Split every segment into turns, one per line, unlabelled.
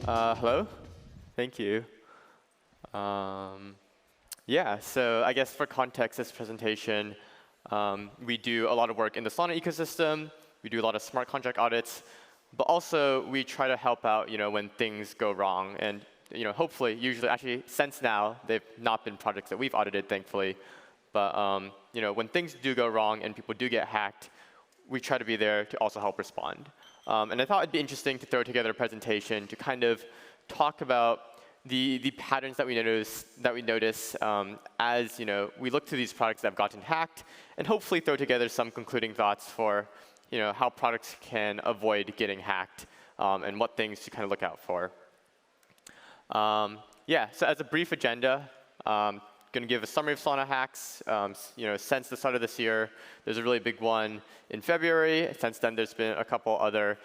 Hello. Thank you. Yeah, so I guess for context, this presentation, we do a lot of work in the Solana ecosystem. We do a lot of smart contract audits, but also we try to help out, when things go wrong. And hopefully, usually, actually, since now, they've not been projects that we've audited, thankfully. But when things do go wrong and people do get hacked, we try to be there to also help respond. And I thought it'd be interesting to throw together a presentation to kind of talk about the patterns that we notice as we look to these products that have gotten hacked, and hopefully throw together some concluding thoughts for how products can avoid getting hacked and what things to kind of look out for. Yeah, so as a brief agenda, going to give a summary of Solana hacks. Since the start of this year, there's a really big one in February. Since then, there's been a couple other,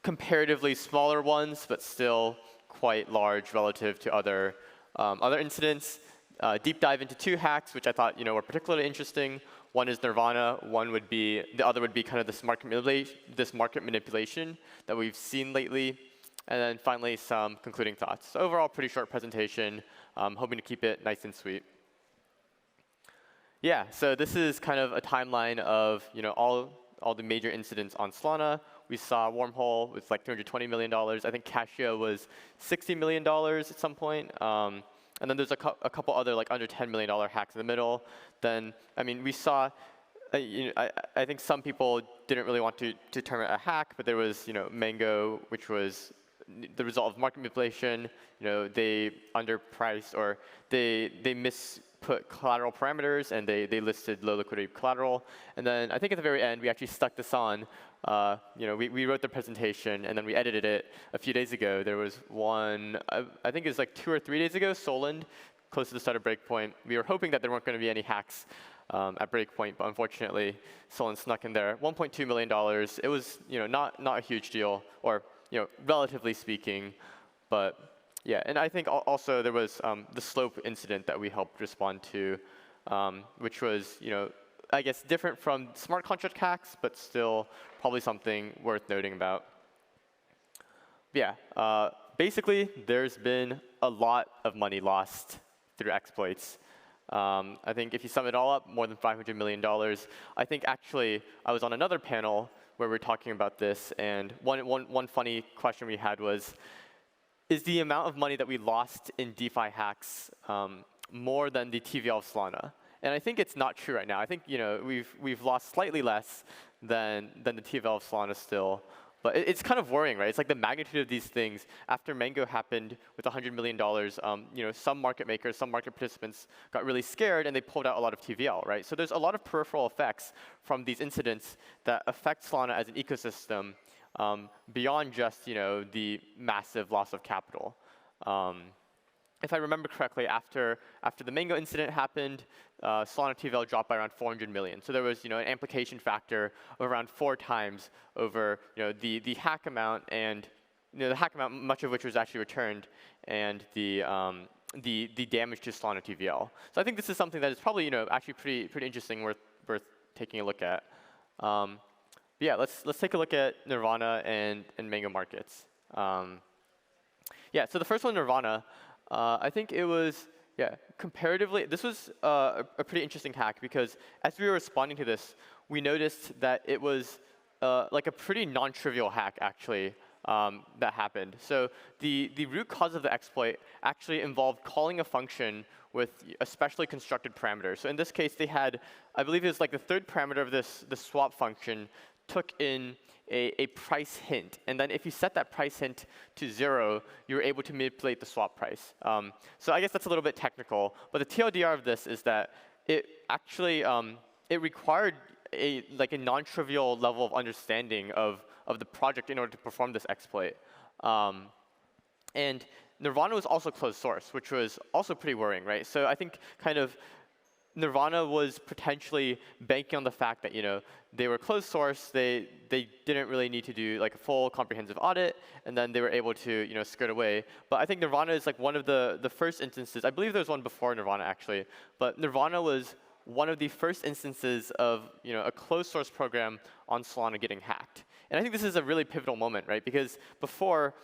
comparatively smaller ones, but still quite large relative to other incidents. Deep dive into 2 hacks, which I thought were particularly interesting. One is Nirvana. The other would be kind of this market manipulation that we've seen lately. And then finally, some concluding thoughts. So overall, pretty short presentation. Hoping to keep it nice and sweet. Yeah, so this is kind of a timeline of all the major incidents on Solana. We saw Wormhole with like $220 million. I think Casio was $60 million at some point. And then there's a couple other like under $10 million hacks in the middle. Then, we saw, I think some people didn't really want to term it a hack, but there was Mango, which was the result of market manipulation. They underpriced or they misput collateral parameters, and they listed low liquidity collateral. And then I think at the very end, we actually stuck this on. We wrote the presentation, and then we edited it a few days ago. There was one, I think it was like 2 or 3 days ago, Solana, close to the start of Breakpoint. We were hoping that there weren't going to be any hacks at Breakpoint, but unfortunately, Solana snuck in there. $1.2 million. It was not a huge deal, or relatively speaking, but yeah. And I think also there was the slope incident that we helped respond to, which was I guess different from smart contract hacks, but still probably something worth noting about. Yeah, basically there's been a lot of money lost through exploits. I think if you sum it all up, more than $500 million. I think actually I was on another panel where we were talking about this, and one funny question we had was, is the amount of money that we lost in DeFi hacks more than the TVL of Solana? And I think it's not true right now. I think we've lost slightly less than the TVL of Solana still. But it's kind of worrying, right? It's like the magnitude of these things. After Mango happened with $100 million, some market makers, some market participants got really scared, and they pulled out a lot of TVL, right? So there's a lot of peripheral effects from these incidents that affect Solana as an ecosystem beyond just the massive loss of capital. If I remember correctly, after the Mango incident happened, Solana TVL dropped by around 400 million. So there was an amplification factor of around 4 times over the hack amount, and the hack amount, much of which was actually returned, and the damage to Solana TVL. So I think this is something that is probably actually pretty interesting, worth taking a look at. Yeah, let's take a look at Nirvana and Mango markets. Yeah, so the first one, Nirvana. I think it was, comparatively, this was a pretty interesting hack, because as we were responding to this, we noticed that it was like a pretty non-trivial hack, actually, that happened. So the root cause of the exploit actually involved calling a function with a specially constructed parameter. So in this case, they had, I believe it was like the 3rd parameter of the swap function took in a price hint. And then if you set that price hint to 0, you're able to manipulate the swap price. So I guess that's a little bit technical. But the TLDR of this is that it actually it required a non-trivial level of understanding of the project in order to perform this exploit. And Nirvana was also closed source, which was also pretty worrying, right? So I think kind of Nirvana was potentially banking on the fact that they were closed source. They didn't really need to do like a full comprehensive audit, and then they were able to skirt away. But I think Nirvana is like one of the first instances. I believe there was one before Nirvana actually, but Nirvana was one of the first instances of a closed source program on Solana getting hacked. And I think this is a really pivotal moment, right? Because before,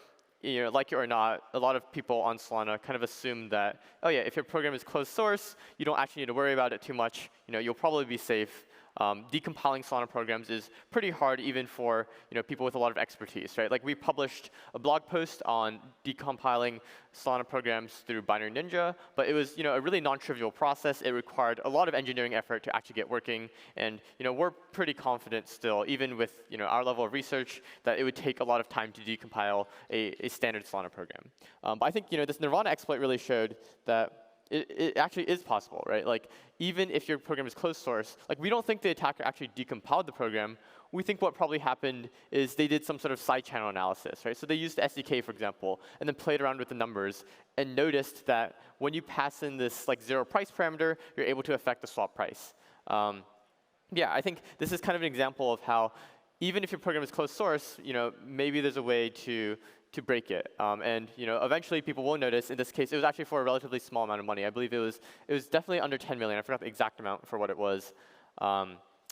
like it or not, a lot of people on Solana kind of assume that, oh yeah, if your program is closed source, you don't actually need to worry about it too much. You'll probably be safe. Decompiling Solana programs is pretty hard even for people with a lot of expertise, right? Like we published a blog post on decompiling Solana programs through Binary Ninja, but it was a really non-trivial process. It required a lot of engineering effort to actually get working, and we're pretty confident still, even with our level of research, that it would take a lot of time to decompile a standard Solana program. But I think this Nirvana exploit really showed that it actually is possible, right? Like, even if your program is closed source, like we don't think the attacker actually decompiled the program. We think what probably happened is they did some sort of side channel analysis, right? So they used the SDK, for example, and then played around with the numbers and noticed that when you pass in this like 0 price parameter, you're able to affect the swap price. Yeah, I think this is kind of an example of how even if your program is closed source, maybe there's a way to break it. And eventually people will notice. In this case, it was actually for a relatively small amount of money. I believe it was definitely under 10 million. I forgot the exact amount for what it was. But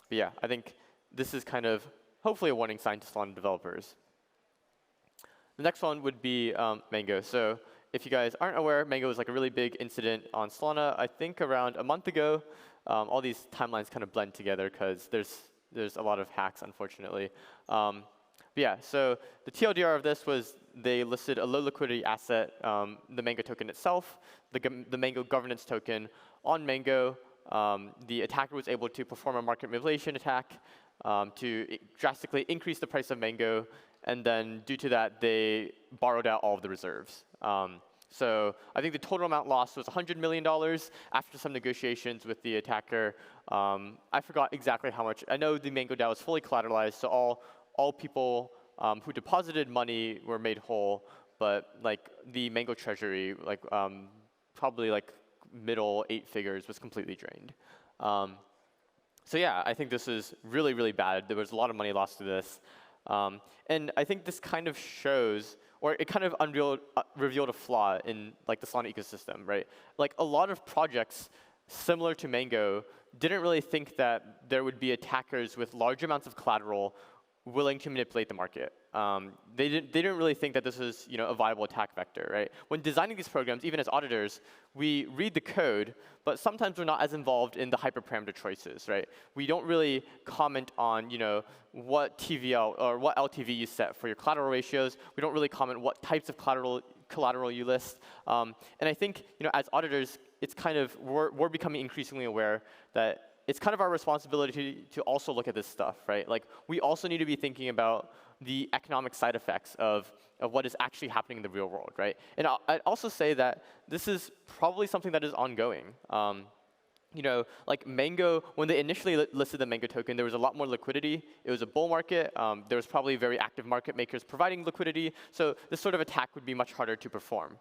yeah, I think this is kind of hopefully a warning sign to Solana developers. The next one would be Mango. So if you guys aren't aware, Mango was like a really big incident on Solana. I think around a month ago. All these timelines kind of blend together because there's a lot of hacks, unfortunately. But yeah, so the TLDR of this was they listed a low liquidity asset, the Mango token itself, the Mango governance token on Mango. The attacker was able to perform a market manipulation attack to drastically increase the price of Mango, and then due to that, they borrowed out all of the reserves. So I think the total amount lost was $100 million after some negotiations with the attacker. I forgot exactly how much. I know the Mango DAO is fully collateralized, so all people who deposited money were made whole, but like the Mango treasury, like probably like middle 8 figures, was completely drained. So yeah, I think this is really, really bad. There was a lot of money lost to this. And I think this kind of shows, or it kind of revealed a flaw in like the Solana ecosystem, right? Like a lot of projects similar to Mango didn't really think that there would be attackers with large amounts of collateral willing to manipulate the market. They didn't really think that this was a viable attack vector, right? When designing these programs, even as auditors, we read the code, but sometimes we're not as involved in the hyperparameter choices, right? We don't really comment on what TVL or what LTV you set for your collateral ratios. We don't really comment what types of collateral you list. And I think as auditors, it's kind of we're becoming increasingly aware that it's kind of our responsibility to also look at this stuff, right? Like we also need to be thinking about the economic side effects of what is actually happening in the real world, right? And I'd also say that this is probably something that is ongoing. Like Mango, when they initially listed the Mango token, there was a lot more liquidity. It was a bull market. There was probably very active market makers providing liquidity. So this sort of attack would be much harder to perform.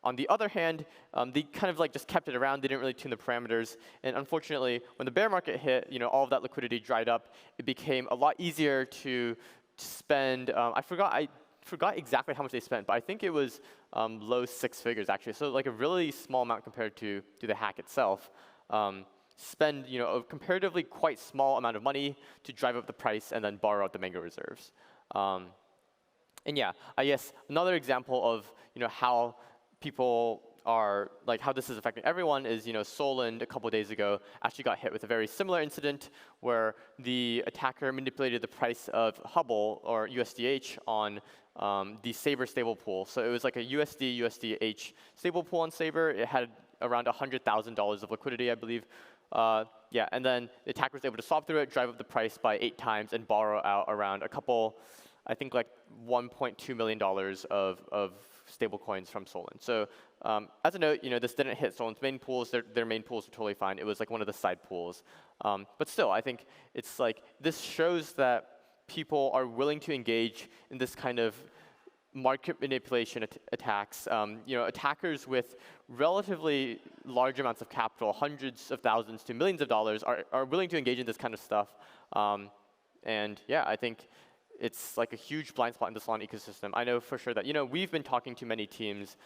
On the other hand, they kind of like just kept it around. They didn't really tune the parameters. And unfortunately, when the bear market hit, all of that liquidity dried up. It became a lot easier to spend. I forgot exactly how much they spent, but I think it was low 6 figures actually. So like a really small amount compared to the hack itself. Spend a comparatively quite small amount of money to drive up the price and then borrow out the Mango reserves. And yeah, I guess another example of how people are, like how this is affecting everyone is, Solana a couple of days ago actually got hit with a very similar incident where the attacker manipulated the price of Hubble or USDH on the Saber stable pool. So it was like a USDH stable pool on Saber. It had around $100,000 of liquidity, I believe. Yeah, and then the attacker was able to swap through it, drive up the price by 8 times, and borrow out around a couple, I think like $1.2 million of stable coins from Solana. So as a note, this didn't hit Solana's main pools. Their main pools were totally fine. It was like one of the side pools. But still, I think it's like this shows that people are willing to engage in this kind of market manipulation attacks. Attackers with relatively large amounts of capital, hundreds of thousands to millions of dollars, are willing to engage in this kind of stuff. And yeah, I think it's like a huge blind spot in the Solana ecosystem. I know for sure that we've been talking to many teams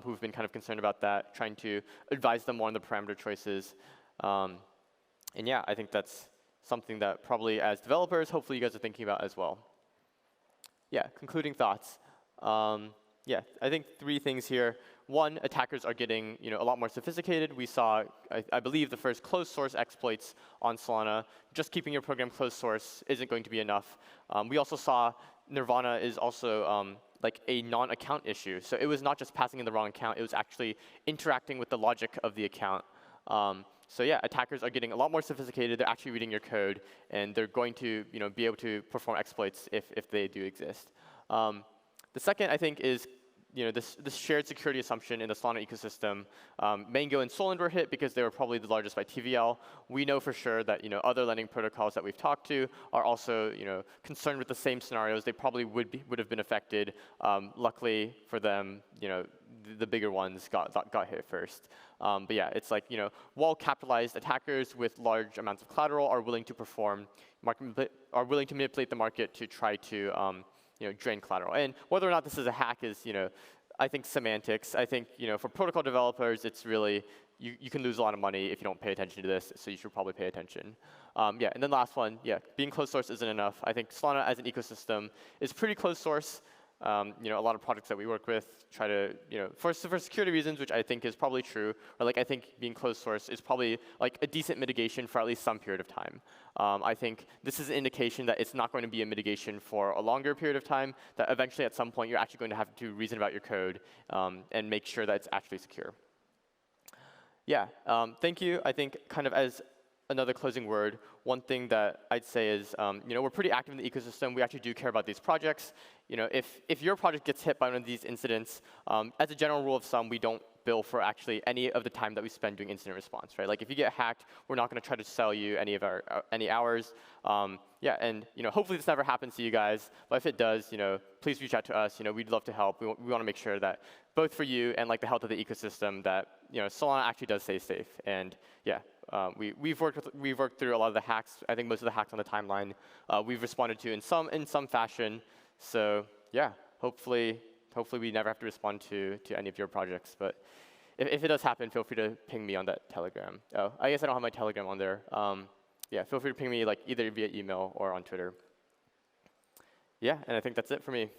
who've been kind of concerned about that, trying to advise them more on the parameter choices. And yeah, I think that's something that probably as developers, hopefully you guys are thinking about as well. Yeah, concluding thoughts. Yeah, I think 3 things here. One, attackers are getting a lot more sophisticated. We saw, I believe, the first closed source exploits on Solana. Just keeping your program closed source isn't going to be enough. We also saw Nirvana is also like a non-account issue. So it was not just passing in the wrong account, it was actually interacting with the logic of the account. So yeah, attackers are getting a lot more sophisticated. They're actually reading your code, and they're going to be able to perform exploits if they do exist. The second, I think, is this shared security assumption in the Solana ecosystem. Mango and Solend were hit because they were probably the largest by TVL. We know for sure that other lending protocols that we've talked to are also concerned with the same scenarios. They probably would have been affected. Luckily for them, the bigger ones got hit first. But yeah, it's like well-capitalized attackers with large amounts of collateral are willing to manipulate the market to try to drain collateral. And whether or not this is a hack is, I think semantics. I think, for protocol developers, it's really, you can lose a lot of money if you don't pay attention to this, so you should probably pay attention. Yeah, and then last one, yeah, being closed source isn't enough. I think Solana as an ecosystem is pretty closed source. A lot of projects that we work with try to, for security reasons, which I think is probably true, or like I think being closed source is probably like a decent mitigation for at least some period of time. I think this is an indication that it's not going to be a mitigation for a longer period of time, that eventually at some point you're actually going to have to reason about your code and make sure that it's actually secure. Yeah, thank you. I think kind of as another closing word, one thing that I'd say is, we're pretty active in the ecosystem. We actually do care about these projects. If your project gets hit by one of these incidents, as a general rule of thumb, we don't bill for actually any of the time that we spend doing incident response, right? Like if you get hacked, we're not going to try to sell you any of our any hours. Yeah, and hopefully this never happens to you guys. But if it does, please reach out to us. We'd love to help. We want to make sure that both for you and like the health of the ecosystem that Solana actually does stay safe. And yeah. We've worked through a lot of the hacks. I think most of the hacks on the timeline we've responded to in some fashion. So yeah, hopefully we never have to respond to any of your projects. But if it does happen, feel free to ping me on that Telegram. Oh, I guess I don't have my Telegram on there. Yeah, feel free to ping me like either via email or on Twitter. Yeah, and I think that's it for me.